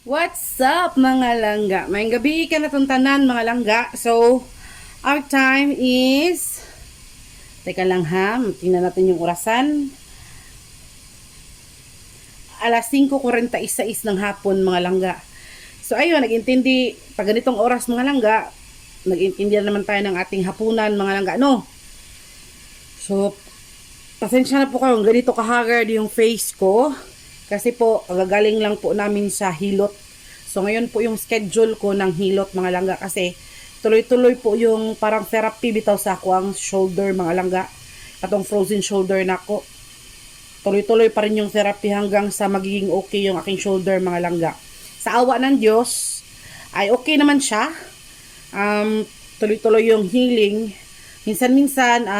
What's up mga langga? May gabi ka na tanan mga langga. So, our time is teka lang ha, tingnan natin yung orasan. Alas 5:46 ng hapon mga langga. So ayun, nag-intindi pag ganitong oras mga langga, nag-intindi naman tayo ng ating hapunan mga langga, no? So, pasensya na po kayo, ganito kahagard yung face ko. Kasi po, kagagaling lang po namin sa hilot. So, ngayon po yung schedule ko ng hilot mga langga. Kasi, tuloy-tuloy po yung parang therapy bitaw sa ako ang shoulder mga langga. Atong frozen shoulder na ako. Tuloy-tuloy pa rin yung therapy hanggang sa magiging okay yung aking shoulder mga langga. Sa awa ng Diyos, ay okay naman siya. Tuloy-tuloy yung healing. Minsan-minsan,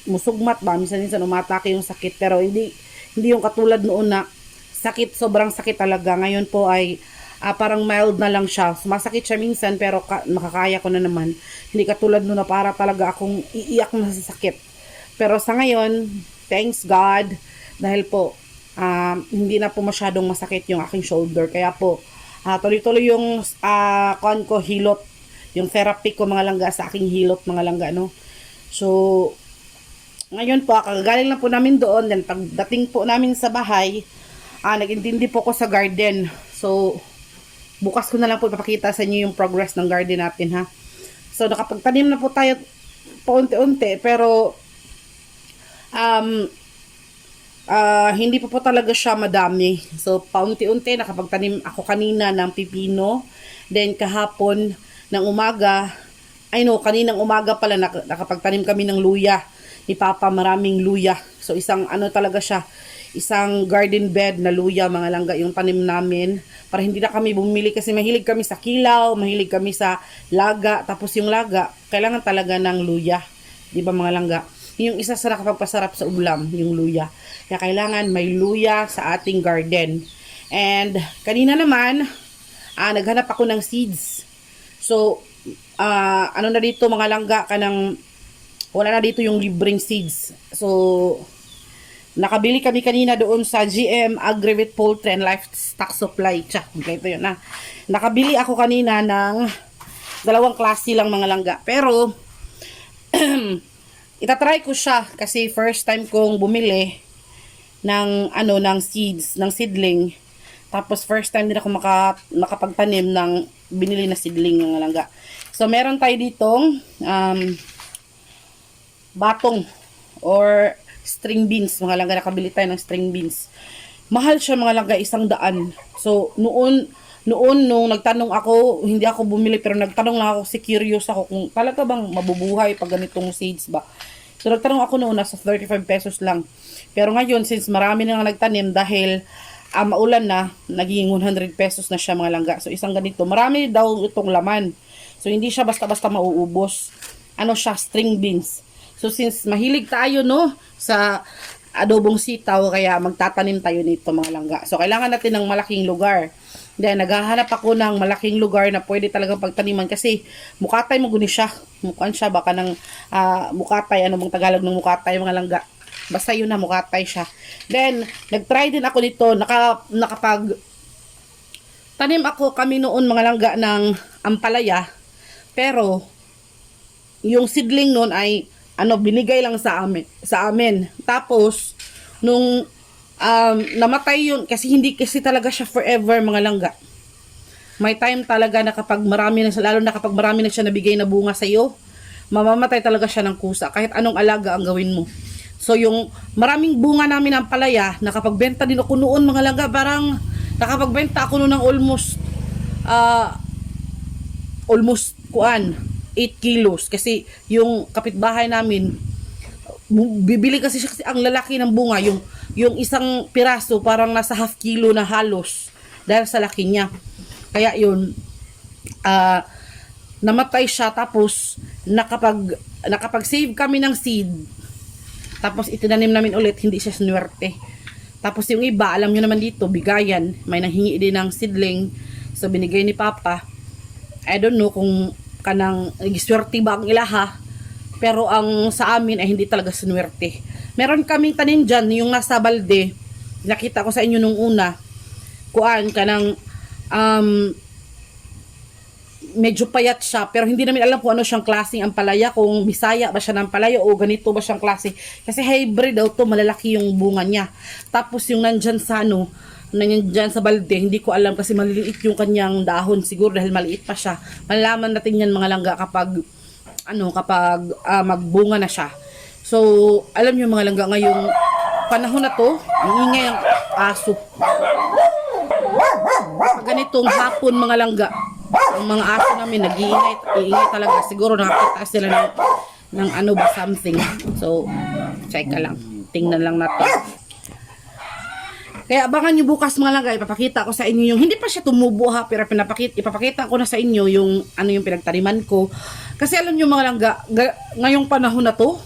musugmat ba? Minsan-minsan umatake yung sakit. Pero hindi yung katulad noon na sakit, sobrang sakit talaga. Ngayon po ay parang mild na lang siya. Sumasakit siya minsan pero makakaya ko na naman. Hindi katulad noon na para talaga akong iiyak na sa sakit. Pero sa ngayon, thanks God, dahil po hindi na po masyadong masakit yung aking shoulder. Kaya po, tuloy-tuloy yung hilot, yung therapy ko mga langga sa aking hilot mga langga, no? So, ngayon po, kagagaling lang po namin doon. Then pagdating po namin sa bahay, nag-intindi po ko sa garden. So, bukas ko na lang po ipapakita sa inyo yung progress ng garden natin, ha. So, nakapagtanim na po tayo paunti-unti. Pero, hindi po talaga siya madami. So, paunti-unti, nakapagtanim ako kanina ng pipino. Then, kahapon ng umaga, kaninang umaga pala, nakapagtanim kami ng luya. Ni Papa, maraming luya. So, isang talaga siya, isang garden bed na luya, mga langga, yung tanim namin. Para hindi na kami bumili kasi mahilig kami sa kilaw, mahilig kami sa laga. Tapos yung laga, kailangan talaga ng luya. Di ba mga langga? Yung isa sa nakapagpasarap sa ulam, yung luya. Kaya kailangan may luya sa ating garden. And kanina naman, naghanap ako ng seeds. So, na dito mga langga, wala na dito yung libreng seeds. So, nakabili kami kanina doon sa GM Agrivet Poultry and Livestock Supply. Ito yun na. Nakabili ako kanina ng dalawang klase lang mga langga. Pero, itatry ko siya kasi first time kong bumili ng seeds, ng seedling. Tapos first time din ako makapagtanim ng binili na seedling mga langga. So, meron tayo ditong batong or string beans mga langga. Nakabili tayo ng string beans. Mahal siya mga langga, 100. So noon nung nagtanong ako, hindi ako bumili pero nagtanong lang ako, curious ako kung talaga bang mabubuhay pag ganitong seeds ba. So nagtanong ako noon, nasa 35 pesos lang. Pero ngayon, since marami na nagtanim dahil maulan na, naging 100 pesos na siya mga langga. So isang ganito, marami daw itong laman. So hindi siya basta-basta mauubos. Siya, string beans. So since mahilig tayo sa adobong sitaw, kaya magtatanim tayo nito mga langga. So kailangan natin ng malaking lugar. Then naghahanap ako ng malaking lugar na pwede talagang pagtaniman kasi mukatay mo guni siya. Mukan siya baka ng mukatay, ano bang Tagalog ng mukatay mga langga. Basta yun na, mukatay siya. Then nagtry din ako nito, nakapag tanim ako kami noon mga langga ng ampalaya. Pero yung seedling noon ay binigay lang sa amin. Tapos, nung namatay yun, kasi hindi kasi talaga siya forever mga langga. May time talaga na kapag marami na, lalo na kapag marami na siya nabigay na bunga sa iyo, mamamatay talaga siya ng kusa, kahit anong alaga ang gawin mo. So, yung maraming bunga namin ng palaya, nakapagbenta din ako noon mga langga, parang nakapagbenta ako noon ng almost 8 kilos kasi yung kapitbahay namin bibili kasi siya kasi ang lalaki ng bunga, yung isang piraso parang nasa half kilo na halos dahil sa laki niya. Kaya yun, namatay siya. Tapos nakapag-save kami ng seed, tapos itinanim namin ulit, hindi siya sinuwerte. Tapos yung iba, alam nyo naman dito, bigayan, may nanghingi din ng seedling, so binigay ni Papa. I don't know kung kanang giswerte ba ang ilaha, pero ang sa amin ay hindi talaga sinuwerte. Meron kaming tanim dyan, yung nasa balde, nakita ko sa inyo nung una, kuan kanang medyo payat siya, pero hindi namin alam kung ano siyang klaseng ampalaya, kung Bisaya ba siya ng ampalaya o ganito ba siyang klase. Kasi hybrid daw to, malalaki yung bunga niya. Tapos yung nandyan sa ano, nandyan sa balde, hindi ko alam kasi maliliit yung kanyang dahon, siguro dahil maliit pa siya. Malalaman natin yan mga langga kapag magbunga na siya. So, alam niyo mga langga, ngayong panahon na to, ang ingay ng aso. Pag ganitong hapon mga langga, ang mga aso namin nag-iingay talaga. Siguro nakakita sila ng ano ba something. So, check ka lang. Tingnan lang natin. Kaya abangan nyo bukas mga langga, ipapakita ko sa inyo yung, hindi pa siya tumubo ha, pero ipapakita ko na sa inyo yung ano yung pinagtaniman ko. Kasi alam nyo mga langga, ngayong panahon na to,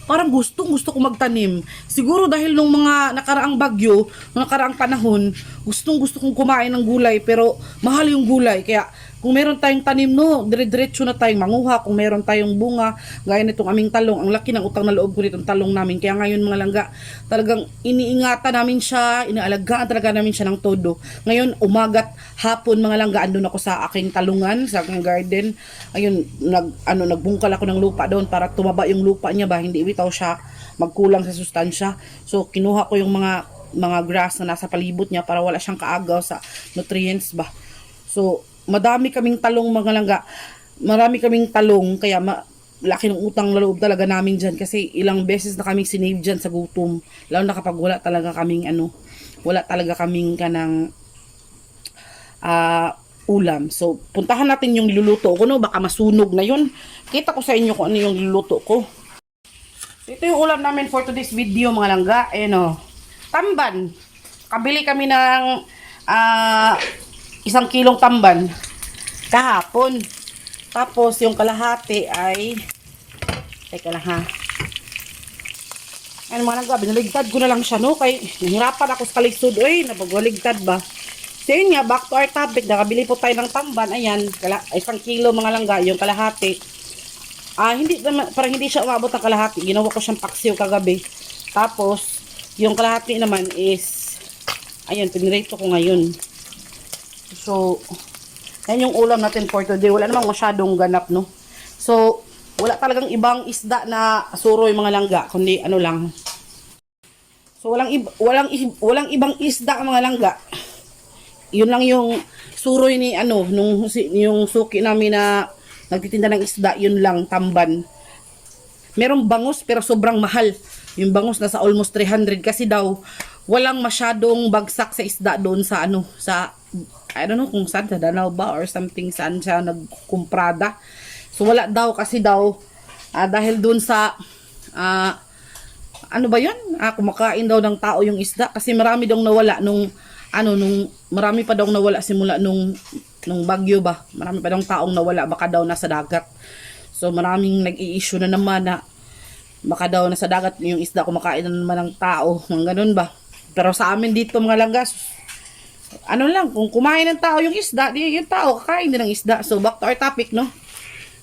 parang gusto ko magtanim. Siguro dahil nung mga nakaraang bagyo, nung nakaraang panahon, gusto kong kumain ng gulay, pero mahal yung gulay. Kaya kung meron tayong tanim, no, dire-diretso na tayong manguha. Kung meron tayong bunga, gaya nitong aming talong, ang laki ng utang na loob ko nitong talong namin. Kaya ngayon mga langga, talagang iniingatan namin siya, inaalagaan talaga namin siya ng todo. Ngayon, umagat, hapon mga langga, andun ako sa aking talungan, sa aking garden. Ayun, nagbungkal ako ng lupa doon para tumaba yung lupa niya ba, hindi bitaw siya magkulang sa sustansya. So, kinuha ko yung mga grass na nasa palibot niya para wala siyang kaagaw sa nutrients ba. So, madami kaming talong mga langga. Marami kaming talong kaya laki ng utang na loob talaga namin dyan kasi ilang beses na kaming sinave dyan sa gutom. Lalo na kapag wala talaga kaming kanang ulam. So, puntahan natin yung niluluto ko, no? Baka masunog na yun. Kita ko sa inyo kung ano yung niluluto ko. Ito yung ulam namin for today's video mga langga. Tamban. Kabili kami ng 1 kilong tamban kahapon. Tapos yung kalahati ay teka lang ha. Ano mga langga, binaligtad ko na lang siya, no? Kay nahirapan ako sa kalisod. Uy, napagwaligtad ba? So yun nga, back to our topic. Nakabili po tayo ng tamban. Ayan, 1 kilo mga langga, yung kalahati. Parang hindi siya umabot ng kalahati. Ginawa ko siyang paksiw kagabi. Tapos, yung kalahati naman is, ayun, pinirito ko ngayon. So, yan yung ulam natin for today. Wala namang masyadong ganap, no? So, wala talagang ibang isda na suroy mga langga, kundi ano lang. So, walang ibang isda mga langga. Yun lang yung suroy ni yung suki namin na nagtitinda ng isda, yun lang, tamban. Merong bangus pero sobrang mahal. Yung bangus nasa almost 300 kasi daw walang masyadong bagsak sa isda doon sa I don't know kung saan, sa Danau ba or something, saan siya nagkumprada. So wala daw kasi daw dahil doon sa ano ba yun? Kumakain daw ng tao yung isda kasi marami daw nawala nung marami pa daw nawala simula nung bagyo ba. Marami pa daw taong nawala, baka daw nasa dagat. So maraming nag-i-issue na naman na baka daw nasa dagat yung isda, kumakain na naman ng tao, mga ganun ba. Pero sa amin dito mga langgas, ano lang, kung kumain ng tao yung isda, yung tao kakain din ng isda. So back to our topic, no?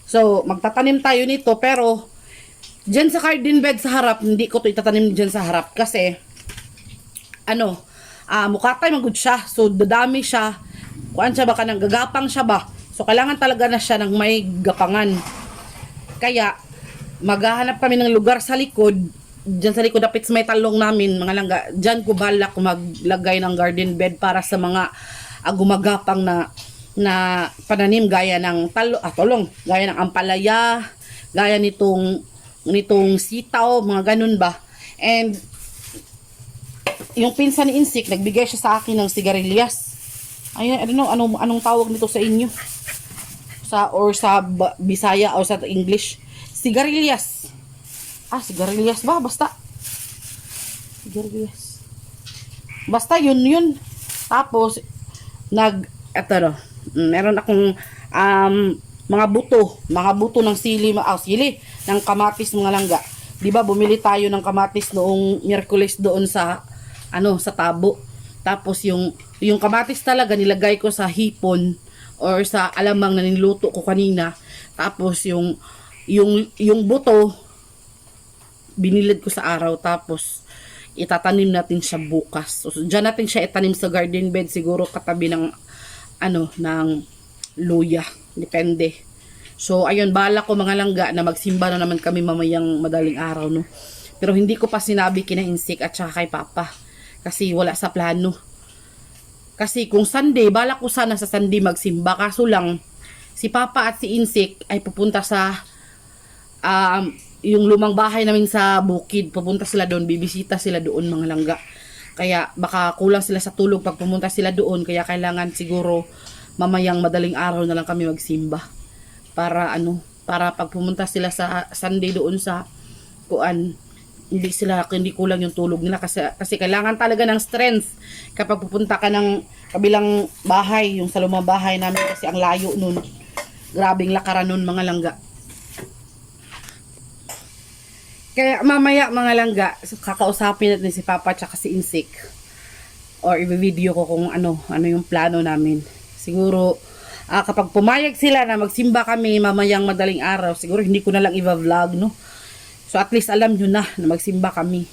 So magtatanim tayo nito, pero dyan sa garden bed sa harap, hindi ko to itatanim dyan sa harap kasi mukatay magud siya. So dadami siya. Kuan siya ba kanang gagapang siya ba? So kailangan talaga na siya ng may gapangan. Kaya maghahanap kami ng lugar sa likod. Diyan sa likod dapit may talong namin mga langga. Diyan ko balak maglagay ng garden bed para sa mga gumagapang na pananim gaya ng talong, gaya ng ampalaya, gaya nitong sitaw, mga ganun ba. And yung pinsan ni Insik, nagbigay siya sa akin ng sigarilyas. Ayun, I don't know, anong tawag nito sa inyo? Sa Bisaya or sa English. Sigarilyas. Sigarilyas ba? Basta. Sigarilyas. Basta yun. Tapos, meron akong mga buto ng sili ng kamatis mga langga. 'Di ba bumili tayo ng kamatis noong Miyerkules doon sa tabo. Tapos yung kamatis talaga nilagay ko sa hipon or sa alamang na niluto ko kanina. Tapos yung buto binilid ko sa araw, tapos itatanim natin siya bukas. So, dyan natin siya itanim sa garden bed, siguro katabi ng, ng luya. Depende. So, ayun, bala ko mga langga na magsimba na naman kami mamayang madaling araw, no. Pero hindi ko pa sinabi kina Insik at saka kay Papa. Kasi wala sa plano. Kasi kung Sunday, bala ko sana sa Sunday magsimba. Kaso lang, si Papa at si Insik ay pupunta sa yung lumang bahay namin sa bukid. Pupunta sila doon, bibisita sila doon mga langga. Kaya baka kulang sila sa tulog pag pumunta sila doon. Kaya kailangan siguro mamayang madaling araw na lang kami magsimba. Para pag pumunta sila sa Sunday doon sa hindi kulang yung tulog nila kasi kailangan talaga ng strength kapag pupunta ka ng kabilang bahay, yung sa lumang bahay namin kasi ang layo nun. Grabing lakaran nun mga langga. Kaya mamaya mga langga, kakausapin natin si Papa at si Insik. Or i-video ko kung ano yung plano namin. Siguro, kapag pumayag sila na magsimba kami mamayang madaling araw, siguro hindi ko na lang i-vlog, no? So at least alam nyo na magsimba kami.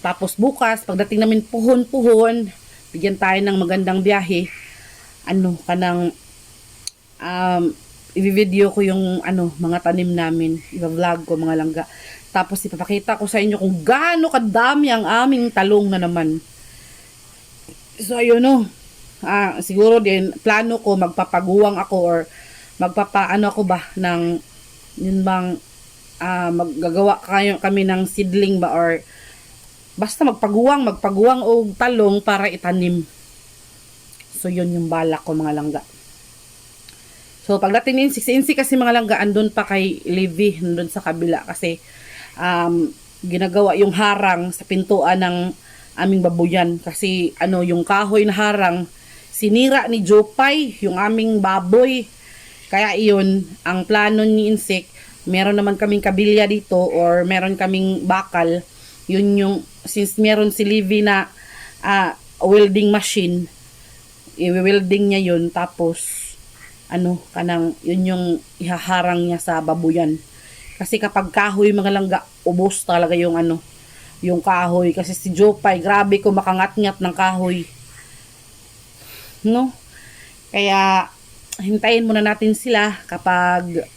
Tapos bukas, pagdating namin puhon-puhon, bigyan tayo ng magandang biyahe. I-video ko yung mga tanim namin. I-vlog ko mga langga. Tapos ipapakita ko sa inyo kung gaano kadami ang aming talong na naman. So ayun no. Siguro din plano ko magpapaguwang ako or ako ba ng yun bang maggagawa kami ng seedling ba or basta magpaguwang o talong para itanim. So yun yung balak ko mga langga. So pagdating ni Insik kasi mga langga andun pa kay Levi andun sa kabila kasi ginagawa yung harang sa pintuan ng aming babuyan kasi yung kahoy na harang sinira ni Jopay yung aming baboy. Kaya iyon ang plano ni Insik, meron naman kaming kabilya dito or meron kaming bakal. Yun yung since meron si Levi na welding machine, i-welding niya yun tapos yun yung ihaharang niya sa babuyan. Kasi kapag kahoy mga langga, ubos talaga yung yung kahoy. Kasi si Jopay, grabe ko makangat-ngat ng kahoy. No? Kaya, hintayin muna natin sila kapag,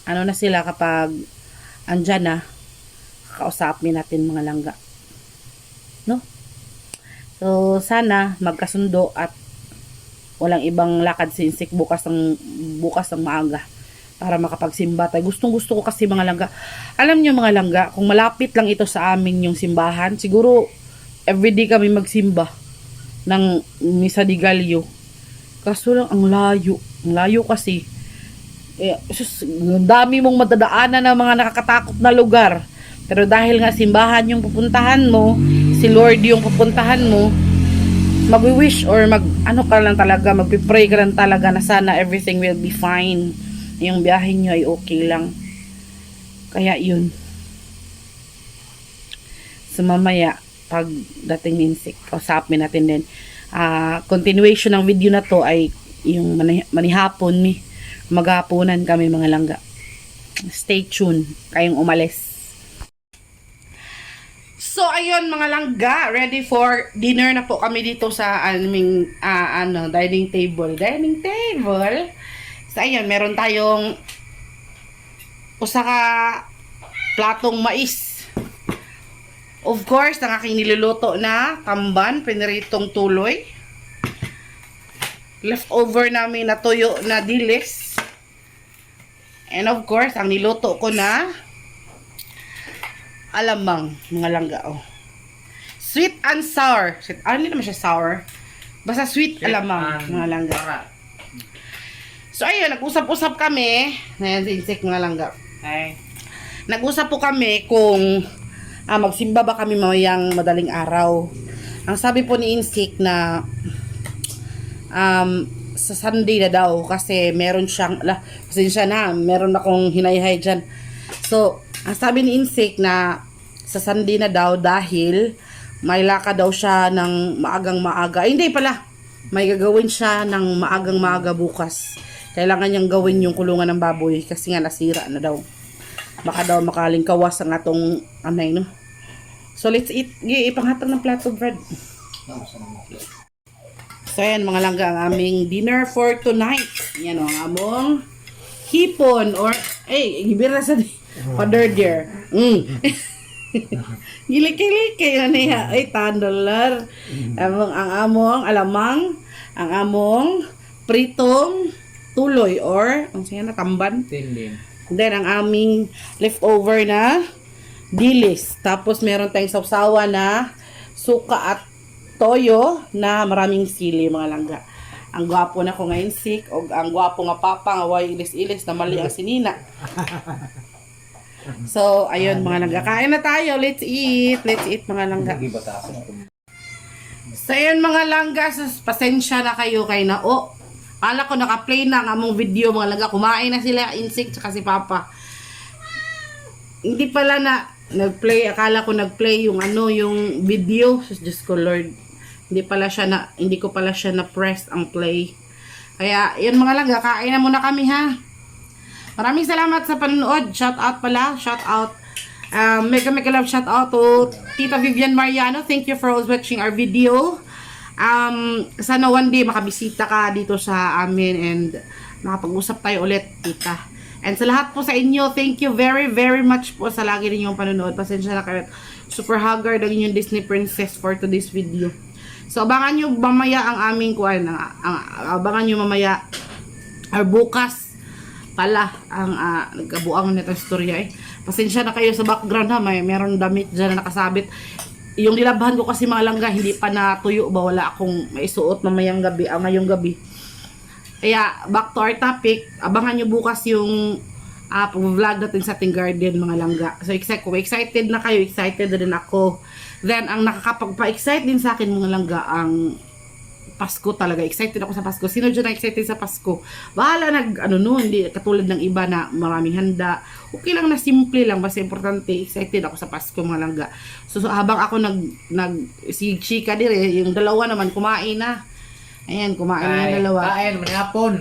kapag andyan na, kakausapin natin mga langga. No? So, sana magkasundo at walang ibang lakad si Insik bukas ng maaga. Para makapagsimba tayo. Gustong-gusto ko kasi mga langga. Alam nyo mga langga, kung malapit lang ito sa amin yung simbahan, siguro everyday kami magsimba ng Misa de Gallo. Kaso lang ang layo. Ang layo kasi. Dami mong madadaanan ng mga nakakatakot na lugar. Pero dahil nga simbahan yung pupuntahan mo, si Lord yung pupuntahan mo, mag-wish or magpipray ka lang talaga na sana everything will be fine. Yung biyahe nyo ay okay lang. Kaya yun. So mamaya, pag dating ni Insik, kausapin natin din. Continuation ng video na to ay yung manihapon maghapunan kami mga langga. Stay tuned. Kayong umalis. So ayun mga langga, ready for dinner na po kami dito sa aming dining table. So, ayun, meron tayong usaka platong mais. Of course, ang aking niluluto na tamban, piniritong tuloy. Leftover namin na tuyo na dilis. And of course, ang niluto ko na alamang, mga langga, Sweet and sour. Hindi naman siya sour. Basta sweet alamang, mga langga. So, ayun, nag-usap-usap kami. Ayan, si Insik mga langga. Hi. Nag-usap po kami kung magsimba ba kami mamayang madaling araw. Ang sabi po ni Insik na sa Sunday na daw kasi meron siyang, meron akong hinayhay dyan. So, ang sabi ni Insik na sa Sunday na daw dahil may laka daw siya ng maagang maaga. Hindi pala, may gagawin siya ng maagang maaga bukas. Kailangan niyang gawin yung kulungan ng baboy kasi nga nasira na daw. Baka daw makalingkawas ang atong So, let's eat. Ipanghatag ng plato, Brad. So, ayan mga langga, ang aming dinner for tonight. Yan o, ang among hipon or, gibira sa other dear. Giliki-liki na niya. Ay, $10. Ang among alamang, ang among pritong tuloy or, ang siya na, tamban. Then, ang aming leftover na dilis. Tapos, meron tayong sawsawa na suka at toyo na maraming sili, mga langga. Ang gwapo na ko ngayon sick, o ang gwapo nga papa, nga way ilis-ilis na mali ang sinina. So, ayun mga langga. Kain na tayo. Let's eat. Let's eat mga langga. So, ayun mga langga. Pasensya na kayo kay na. Kala ko naka-play na ang among video mga langga. Kumain na sila, insect, tsaka si papa. Hindi pala na nag-play. Akala ko nag-play yung yung video. Diyos ko Lord. Hindi ko pala siya na-press ang play. Kaya, yun mga langga. Kain na muna kami ha. Maraming salamat sa panonood. Shout out pala. Shout out. Mega love shout out to Tita Vivian Mariano. Thank you for always watching our video. Sana one day makabisita ka dito sa amin and makapag-usap tayo ulit, tita. And sa lahat po sa inyo, thank you very, very much po sa lagi ninyong panonood. Pasensya na kayo. Super haggard ang inyong Disney princess for today's video. So, abangan nyo mamaya ang aming kuwan. Abangan nyo mamaya or bukas pala ang nagkabuang nito istorya Pasensya na kayo sa background ha. Meron damit dyan na nakasabit. Yung nilabhan ko kasi mga langga, hindi pa natuyo ba? Wala akong maisuot mamayang gabi, ngayong gabi. Kaya, back to our topic. Abangan nyo bukas yung pag-vlog natin sa ating garden mga langga. So, excited na kayo. Excited na din ako. Then, ang nakakapagpa-excite din sa akin mga langga, ang Pasko talaga. Excited ako sa Pasko. Sino dyan na excited sa Pasko? Bahala hindi katulad ng iba na maraming handa. Okay lang na simple lang. Basta importante, excited ako sa Pasko mga langga. So habang ako si Chika dire, yung dalawa naman, kumain na. Ayan, kumain na yung dalawa. Kain, manihapon.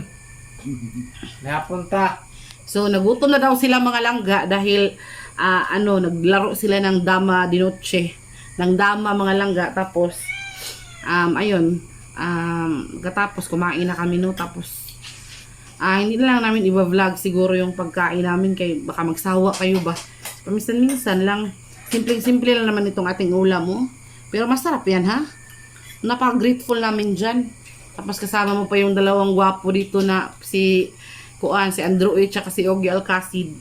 Manihapon ta. So, nagutom na daw sila mga langga dahil, naglaro sila ng dama di noche. Ng dama mga langga. Tapos, ayun, katapos kumain na kami tapos hindi na lang namin i-vlog siguro yung pagkain namin kay baka magsawa kayo ba. Paminsan-minsan lang, simple lang naman itong ating ulam pero masarap yan ha. Napaka-grateful namin dyan. Tapos kasama mo pa yung dalawang gwapo dito na si Andrew at si Ogie Alcacid.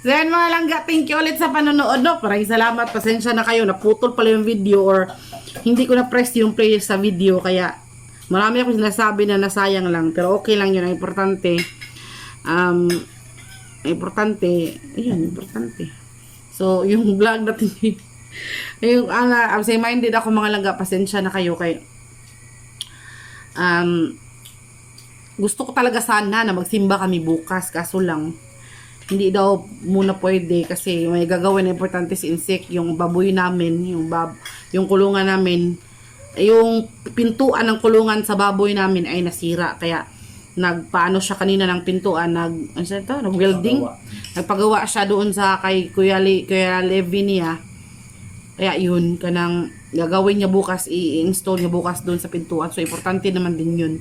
So yan mga langga, thank you ulit sa panonood Maraming salamat, pasensya na kayo, naputol pala yung video or hindi ko na-press yung play sa video, kaya marami akong sinasabi na nasayang lang, pero okay lang yun, ang importante. Importante. So, yung vlog natin, yung, absent-minded ako mga langga, pasensya na kayo, kay gusto ko talaga sana na magsimba kami bukas, kaso lang, hindi daw muna pwede kasi may gagawin na importante si insect, yung baboy namin, yung kulungan namin, yung pintuan ng kulungan sa baboy namin ay nasira, kaya nagpaano siya kanina ng pintuan, nag-welding, nagpagawa siya doon sa kay Kuya Levi niya. Kaya yun, kanang gagawin niya bukas, i-install niya bukas doon sa pintuan. So importante naman din yun.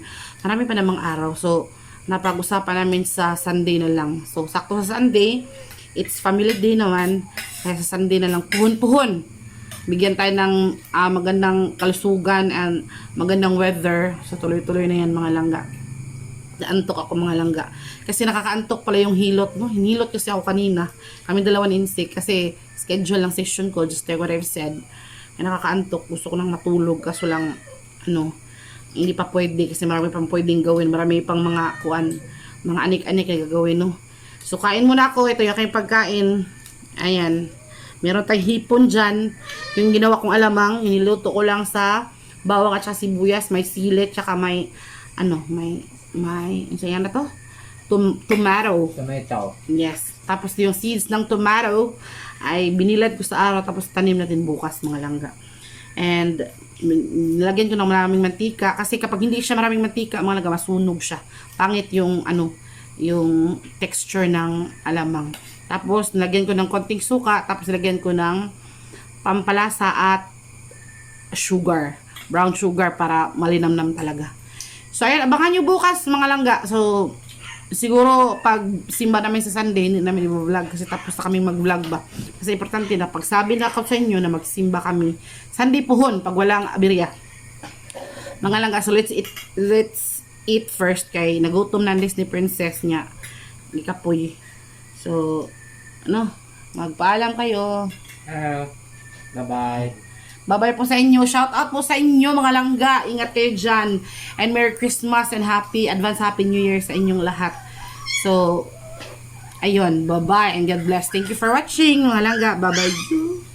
Marami pa namang araw. So napag-usapan namin sa Sunday na lang. So, sakto sa Sunday, it's family day naman. Kaya sa Sunday na lang, puhon-puhon. Bigyan tayo ng magandang kalusugan and magandang weather. So, tuloy-tuloy na yan mga langga. Naantok ako mga langga. Kasi nakakaantok pala yung hilot. Hinilot kasi ako kanina. Kami dalawa ni insect. Kasi schedule lang session ko, just like what I've said. Kaya nakakaantok. Gusto ko nang matulog. Kaso lang, hindi pa pwede kasi marami pang pwedeng gawin. Marami pang mga mga anik-anik na gagawin, So, kain muna ako. Ito yung aking pagkain. Ayan. Meron tayong hipon dyan. Yung ginawa kong alamang, iniluto ko lang sa bawang at saka sibuyas. May sili, tsaka may, yan na to? Tomato. Tomato. Yes. Tapos yung seeds ng tomato ay binilad ko sa araw. Tapos tanim natin bukas, mga langga. And nilagyan ko ng maraming mantika kasi kapag hindi siya maraming mantika, mga langga, masunog siya. Pangit yung yung texture ng alamang. Tapos, nilagyan ko ng konting suka. Tapos, nilagyan ko ng pampalasa at sugar. Brown sugar para malinamnam talaga. So, ayan. Abangan nyo bukas, mga langga. So, siguro, pag simba namin sa Sunday, hindi namin i-vlog. Kasi tapos na kami mag-vlog ba. Kasi importante na pag sabi na ako sa inyo na magsimba kami. Sunday puhon, pag walang abirya. Mga langga. So, let's eat first. Kay nagutom na Disney princess niya. Hindi kapoy. So, magpaalam kayo. Bye-bye. Bye-bye po sa inyo. Shout out po sa inyo mga langga. Ingat kayo dyan. And Merry Christmas and advance Happy New Year sa inyong lahat. So, ayun. Bye-bye and God bless. Thank you for watching mga langga. Bye-bye.